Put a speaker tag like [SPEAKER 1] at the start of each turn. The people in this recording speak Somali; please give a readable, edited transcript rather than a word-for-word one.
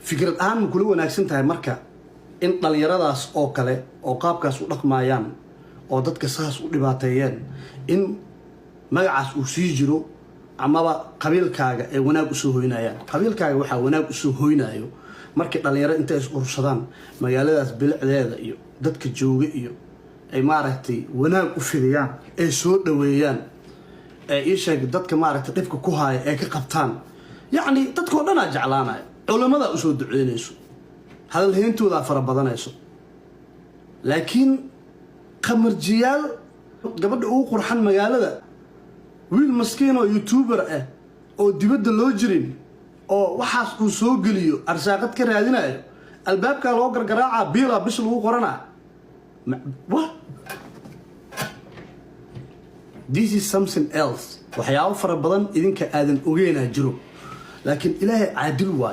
[SPEAKER 1] fikrad aan kula wanaagsan tahay marka in dhalinyaradaas oo kale oo qaabkaas u dhaqmayaan oo dadka saas u dhibaateeyeen in magacaas uu sii jiro amaba qabiilkaaga ay wanaag u soo hoynayaan qabiilkaaga waxa wanaag u soo hoynayo markii dhalinyaro inta is urursadaan magaaladaas bilicdeeda iyo dadka jooga iyo ay maaragtay wanaag u fidiyaan ay soo dhaweeyaan ay sheeg dadka maaragtay dhibka ku haaya ay ka qabtaan yacni dadka oo dhan jeclaanay culimada u soo duceynayso hadal heentooda fara badanayso laakiin qamarjiyaal gabadha ugu qurxan magaalada wiil maskiin oo youtuber ah oo dibadda loo jirin oo waxaas uu soo geliyo arsaaqad ka raadinayo albaabka loo gargaraaca biila bish lagu qorana what this is something else waxyaabo fara badan idinka aadan ogeynaa jiro laakiin ilaahay caadil waa